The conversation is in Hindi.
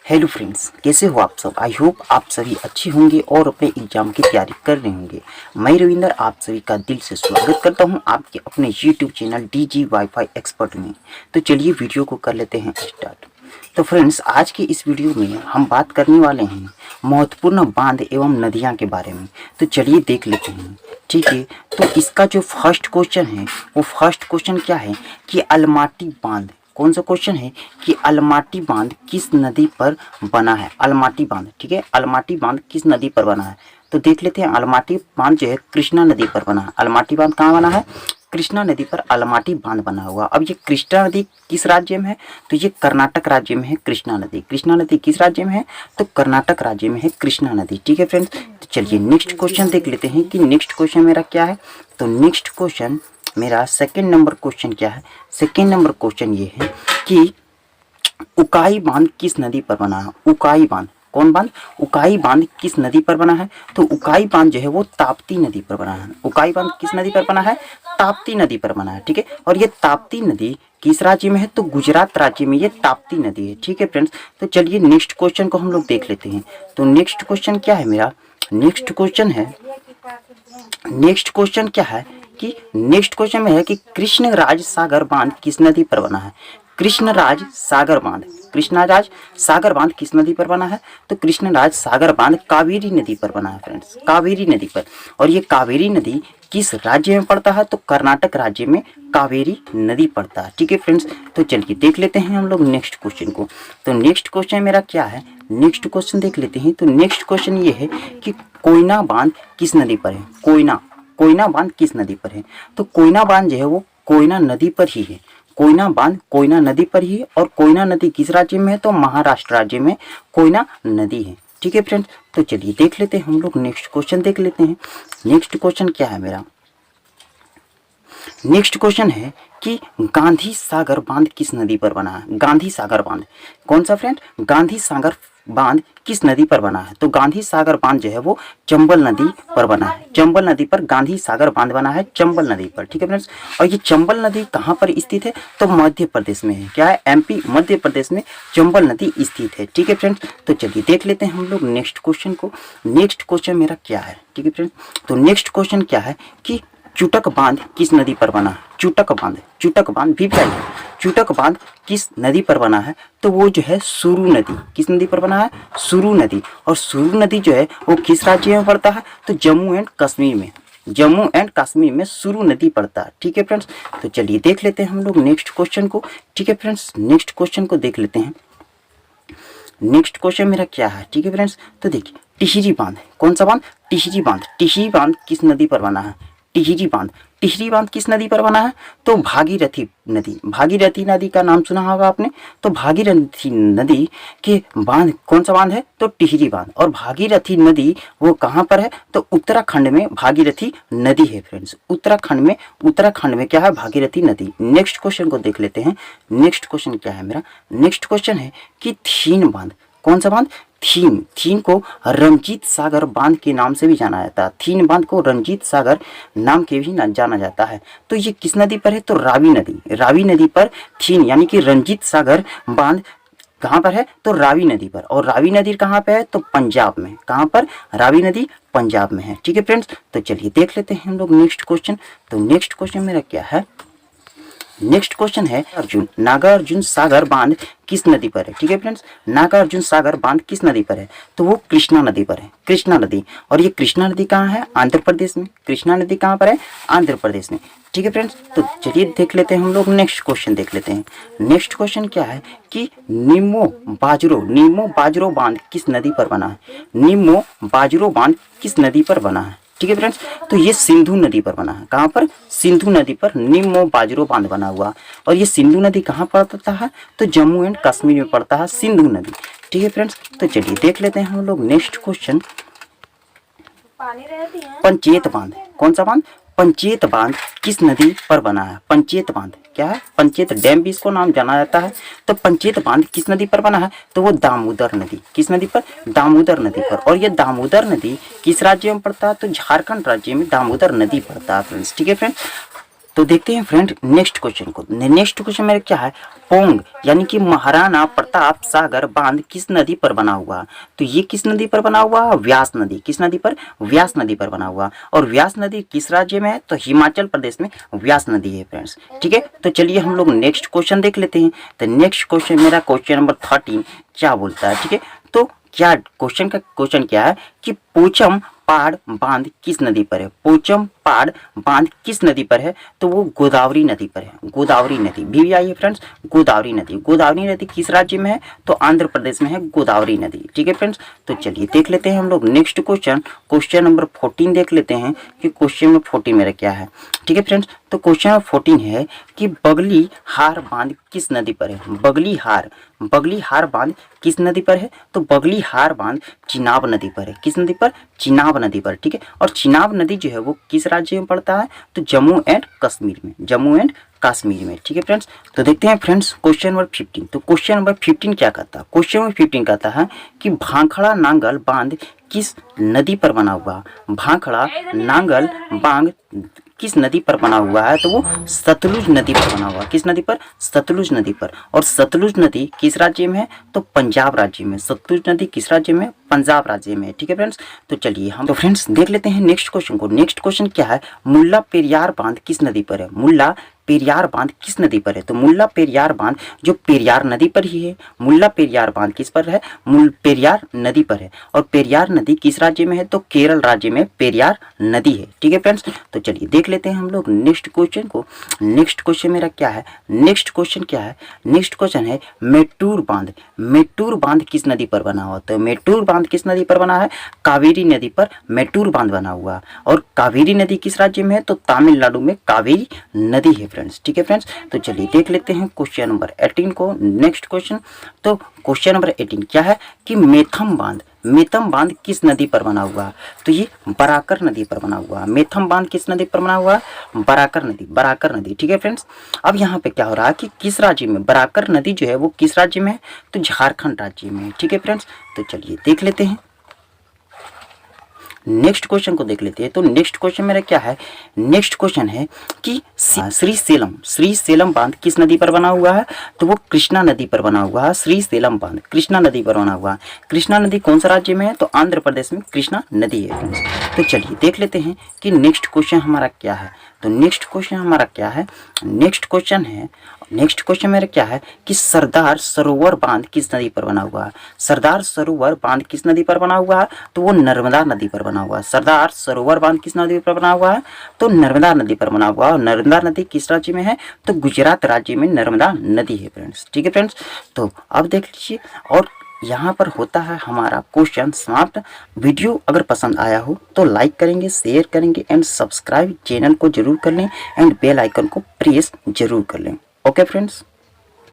हेलो फ्रेंड्स, कैसे हो आप सब। आई होप आप सभी अच्छे होंगे और अपने एग्जाम की तैयारी कर रहे होंगे। मैं रविंदर आप सभी का दिल से स्वागत करता हूं आपके अपने YouTube channel DG wifi expert में। तो चलिए वीडियो को कर लेते हैं स्टार्ट। तो फ्रेंड्स, आज की इस वीडियो में हम बात करने वाले हैं महत्वपूर्ण बांध एवं नदियाँ के बारे में। तो चलिए देख लेते हैं, ठीक है। तो इसका जो फर्स्ट क्वेश्चन है वो फर्स्ट क्वेश्चन क्या है कि अलमाटी बांध, कौन सा क्वेश्चन है कि अलमाटी बांध किस नदी पर बना है। अलमाटी बांध, ठीक है, अलमाटी बांध किस नदी पर बना है। तो देख लेते हैं, अलमाटी बांध जो है कृष्णा नदी पर बना है। अलमाटी बांध कहाँ बना है? कृष्णा नदी पर अलमाटी बांध बना हुआ। अब ये कृष्णा नदी किस राज्य में है? तो ये कर्नाटक राज्य में है कृष्णा नदी। कृष्णा नदी किस राज्य में है? तो कर्नाटक राज्य में है कृष्णा नदी, ठीक है फ्रेंड्स। तो चलिए नेक्स्ट क्वेश्चन देख लेते हैं कि नेक्स्ट क्वेश्चन मेरा क्या है। तो नेक्स्ट क्वेश्चन मेरा सेकंड नंबर क्वेश्चन क्या है। सेकंड नंबर क्वेश्चन ये है कि उकाई बांध किस नदी पर बना है। उकाई बांध, कौन बांध? उकाई बांध किस नदी पर बना है? तो उकाई बांध जो है वो ताप्ती नदी पर बना है। उकाई बांध किस नदी पर बना है? ताप्ती नदी पर बना है, ठीक है। और ये ताप्ती नदी किस राज्य में है? तो गुजरात राज्य में ये ताप्ती नदी है, ठीक है फ्रेंड्स। तो चलिए नेक्स्ट क्वेश्चन को हम लोग देख लेते हैं। तो नेक्स्ट क्वेश्चन क्या है मेरा? नेक्स्ट क्वेश्चन है, नेक्स्ट क्वेश्चन क्या है कि नेक्स्ट क्वेश्चन में है कि कृष्णराज सागर बांध किस नदी पर बना है। कृष्णराज सागर बांध, कृष्णराज सागर बांध किस नदी पर बना है? तो कृष्णराज सागर बांध कावेरी नदी पर बना है फ्रेंड्स, कावेरी नदी पर। और ये कावेरी नदी किस राज्य में पड़ता है? तो कर्नाटक राज्य में कावेरी नदी पड़ता है, ठीक है फ्रेंड्स। तो चलिए देख लेते हैं हम लोग नेक्स्ट क्वेश्चन को। तो नेक्स्ट क्वेश्चन मेरा क्या है? नेक्स्ट क्वेश्चन देख लेते हैं। तो नेक्स्ट क्वेश्चन ये है कि कोयना बांध किस नदी पर है। कोयना, कोयना बांध किस नदी पर है? तो कोयना बांध जो है वो कोयना नदी पर ही है। कोयना बांध कोयना नदी पर ही है। और कोयना नदी किस राज्य में है? तो महाराष्ट्र राज्य में कोयना नदी है, ठीक है फ्रेंड्स। तो चलिए देख लेते हैं हम लोग नेक्स्ट क्वेश्चन देख लेते हैं। नेक्स्ट क्वेश्चन क्या है मेरा? नेक्स्ट क्वेश्चन है कि गांधी सागर बांध किस नदी पर बना है। गांधी सागर बांध, कौन सा फ्रेंड? गांधी सागर बांध किस नदी पर बना है? तो गांधी सागर बांध जो है वो चंबल नदी पर बना है। चंबल नदी पर गांधी सागर बांध बना है, चंबल नदी पर, ठीक है फ्रेंड्स। और ये चंबल नदी कहाँ पर स्थित है? तो मध्य प्रदेश में है। क्या है? एमपी मध्य प्रदेश में चंबल नदी स्थित है, ठीक है फ्रेंड्स। तो चलिए देख लेते हैं हम लोग नेक्स्ट क्वेश्चन को। नेक्स्ट क्वेश्चन मेरा क्या है, ठीक है फ्रेंड्स। तो नेक्स्ट क्वेश्चन क्या है कि चुटक बांध किस नदी पर बना है। चुटक बांध, चुटक बांध भी बताइए, चुटक बांध किस नदी पर बना है? तो वो जो है सुरू नदी, किस नदी पर बना है? सुरू नदी। और सुरू नदी जो है वो किस राज्य में पड़ता है? तो जम्मू एंड कश्मीर में, जम्मू एंड कश्मीर में सुरू नदी पड़ता है, ठीक है फ्रेंड्स। तो चलिए देख लेते हैं हम लोग नेक्स्ट क्वेश्चन को, ठीक है फ्रेंड्स। नेक्स्ट क्वेश्चन को देख लेते हैं। नेक्स्ट क्वेश्चन मेरा क्या है, ठीक है फ्रेंड्स। तो देखिए टिहरी बांध, कौन सा बांध? टिहरी बांध। टिहरी बांध किस नदी पर बना है? टिहरी बांध, टिहरी बांध किस नदी पर बना है? तो भागीरथी नदी। भागीरथी नदी का नाम सुना होगा आपने। तो भागीरथी नदी के बांध, कौन सा बांध है? तो टिहरी बांध। और भागीरथी नदी वो कहाँ पर है? तो उत्तराखंड में भागीरथी नदी है फ्रेंड्स। उत्तराखंड में क्या है? भागीरथी नदी। नेक्स्ट क्वेश्चन को देख लेते हैं। नेक्स्ट क्वेश्चन क्या है मेरा? नेक्स्ट क्वेश्चन है कि थीन बांध, कौन सा बांध? थीन। थीन को रणजीत सागर बांध के नाम से भी जाना जाता है। थीन बांध को रणजीत सागर नाम के भी जाना जाता है। तो ये किस नदी पर है? तो रावी नदी। रावी नदी पर थीन यानी कि रणजीत सागर बांध कहाँ पर है? तो रावी नदी पर। और रावी नदी कहाँ पे है? तो पंजाब में। कहाँ पर? रावी नदी पंजाब में है, ठीक है फ्रेंड्स। तो चलिए देख लेते हैं हम लोग नेक्स्ट क्वेश्चन। तो नेक्स्ट क्वेश्चन मेरा क्या है? नेक्स्ट क्वेश्चन है अर्जुन, नागार्जुन सागर बांध किस नदी पर है, ठीक है फ्रेंड्स। नागार्जुन सागर बांध किस नदी पर है? तो वो कृष्णा नदी पर है, कृष्णा नदी। और ये कृष्णा नदी कहाँ है? आंध्र प्रदेश में। कृष्णा नदी कहाँ पर है? आंध्र प्रदेश में, ठीक है फ्रेंड्स। तो चलिए देख लेते हैं हम लोग नेक्स्ट क्वेश्चन देख लेते हैं। नेक्स्ट क्वेश्चन क्या है कि नीमो बाजरो बांध किस नदी पर बना है? नीमो बाजरो बांध किस नदी पर बना है, ठीक है फ्रेंड्स। तो ये सिंधु नदी पर बना है। कहाँ पर? सिंधु नदी पर नीमो बाजरो बांध बना हुआ। और ये सिंधु नदी कहाँ पड़ता है? तो जम्मू एंड कश्मीर में पड़ता है सिंधु नदी, ठीक है फ्रेंड्स। तो चलिए देख लेते हैं हम लोग नेक्स्ट क्वेश्चन। पंचेत बांध, कौन सा बांध? पंचेत बांध किस नदी पर बना है? पंचेत बांध क्या है? पंचेत डैम भी इसको नाम जाना जाता है। तो पंचेत बांध किस नदी पर बना है? तो वो दामोदर नदी। किस नदी पर? दामोदर नदी पर। और ये दामोदर नदी किस राज्य में पड़ता है? तो झारखंड राज्य में दामोदर नदी पड़ता है फ्रेंड्स, ठीक है फ्रेंड्स। तो देखते हैं फ्रेंड नेक्स्ट क्वेश्चन को। नेक्स्ट क्वेश्चन मेरा क्या है, पोंग यानी कि महाराणा प्रताप सागर बांध किस नदी पर बना हुआ। तो ये किस नदी पर बना हुआ, व्यास नदी। किस नदी पर, व्यास नदी पर बना हुआ। और व्यास नदी किस राज्य में है, तो हिमाचल प्रदेश में व्यास नदी है फ्रेंड्स। ठीक है, तो चलिए हम लोग नेक्स्ट क्वेश्चन देख लेते हैं। तो नेक्स्ट क्वेश्चन मेरा क्वेश्चन नंबर 13 क्या बोलता है। ठीक है, तो क्या क्वेश्चन क्या है कि पोचम पहाड़ बांध किस नदी पर है। पोचम पहाड़ बांध किस नदी पर है, तो वो गोदावरी नदी पर है। गोदावरी नदी भी आई है फ्रेंड्स, गोदावरी नदी। गोदावरी नदी किस राज्य में है, तो आंध्र प्रदेश में है गोदावरी नदी। ठीक है फ्रेंड्स, तो चलिए देख लेते हैं हम लोग नेक्स्ट क्वेश्चन। क्वेश्चन नंबर 14 देख लेते हैं कि क्वेश्चन नंबर 14 मेरा क्या है। ठीक है फ्रेंड्स, तो क्वेश्चन नंबर 14 है कि बगली हार बांध किस नदी पर है। बगली हार बांध किस नदी पर है, तो बगली हार बांध चिनाब नदी पर है। किस नदी पर, चिनाब नदी पर। ठीक है, और चिनाब नदी जो है वो किस राज्य में पड़ता है, तो जम्मू एंड कश्मीर में। जम्मू एंड कश्मीर में। ठीक है फ्रेंड्स, तो देखते हैं फ्रेंड्स क्वेश्चन नंबर 15। तो क्वेश्चन नंबर 15 क्या कहता है, क्वेश्चन नंबर 15 कहता है कि भाखड़ा नांगल बांध किस नदी पर बना हुआ। भाखड़ा नांगल बांध किस नदी पर बना हुआ है, तो वो सतलुज नदी पर बना हुआ। किस नदी पर, सतलुज नदी पर। और सतलुज नदी किस राज्य में है, तो पंजाब राज्य में। सतलुज नदी किस राज्य में, पंजाब राज्य में। ठीक है फ्रेंड्स, तो चलिए हम तो फ्रेंड्स देख लेते हैं नेक्स्ट क्वेश्चन को। नेक्स्ट क्वेश्चन क्या है, मुल्ला पेरियार बांध किस नदी पर है। मुल्ला पेरियार बांध किस नदी पर है, तो मुल्ला पेरियार बांध जो पेरियार नदी पर ही है। मुल्ला पेरियार बांध किस पर है, पेरियार नदी पर है। और पेरियार नदी किस राज्य में है, तो केरल राज्य में पेरियार नदी है। ठीक है फ्रेंड्स, तो चलिए देख लेते हैं हम लोग नेक्स्ट क्वेश्चन को। नेक्स्ट क्वेश्चन मेरा क्या है, नेक्स्ट क्वेश्चन क्या है, नेक्स्ट क्वेश्चन है मेट्टूर बांध। मेट्टूर बांध किस नदी पर बना हुआ, तो मेट्टूर बांध किस नदी पर बना है, कावेरी नदी पर मेट्टूर बांध बना हुआ। और कावेरी नदी किस राज्य में है, तो तमिलनाडु में कावेरी नदी है फ्रेंड्स। ठीक है फ्रेंड्स, तो चलिए देख लेते हैं क्वेश्चन नंबर 18 को। नेक्स्ट क्वेश्चन, तो क्वेश्चन नंबर 18 क्या है कि मेथम बांध किस नदी पर बना हुआ, तो ये बराकर नदी पर बना हुआ। मेथम बांध किस नदी पर बना हुआ, बराकर नदी। ठीक है फ्रेंड्स, अब यहाँ पे क्या हो रहा है कि किस राज्य में, बराकर नदी जो है वो किस राज्य में है, तो झारखंड राज्य में। ठीक है फ्रेंड्स, तो चलिए देख लेते हैं नेक्स्ट क्वेश्चन को देख लेते हैं। तो नेक्स्ट क्वेश्चन मेरा क्या है, नेक्स्ट क्वेश्चन है कि श्रीशैलम बांध किस नदी पर बना हुआ है, तो वो कृष्णा नदी पर बना हुआ है। श्रीशैलम बांध कृष्णा नदी पर बना हुआ है। कृष्णा नदी कौन सा राज्य में है, तो आंध्र प्रदेश में कृष्णा नदी है फ्रेंड्स। तो चलिए देख लेते हैं कि नेक्स्ट क्वेश्चन हमारा क्या है। तो नेक्स्ट क्वेश्चन हमारा क्या है, नेक्स्ट क्वेश्चन मेरा क्या है कि सरदार सरोवर बांध किस नदी पर बना हुआ है। सरदार सरोवर बांध किस नदी पर बना हुआ है, तो वो नर्मदा नदी पर बना हुआ है। सरदार सरोवर बांध किस नदी पर बना हुआ है, तो नर्मदा नदी पर बना हुआ है। नर्मदा नदी किस राज्य में है, तो गुजरात राज्य में नर्मदा नदी है फ्रेंड्स। ठीक है फ्रेंड्स, तो अब देख लीजिए और यहाँ पर होता है हमारा क्वेश्चन समाप्त। वीडियो अगर पसंद आया हो तो लाइक करेंगे, शेयर करेंगे एंड सब्सक्राइब चैनल को जरूर कर लें एंड बेल आइकन को प्रेस जरूर कर लें। Okay friends.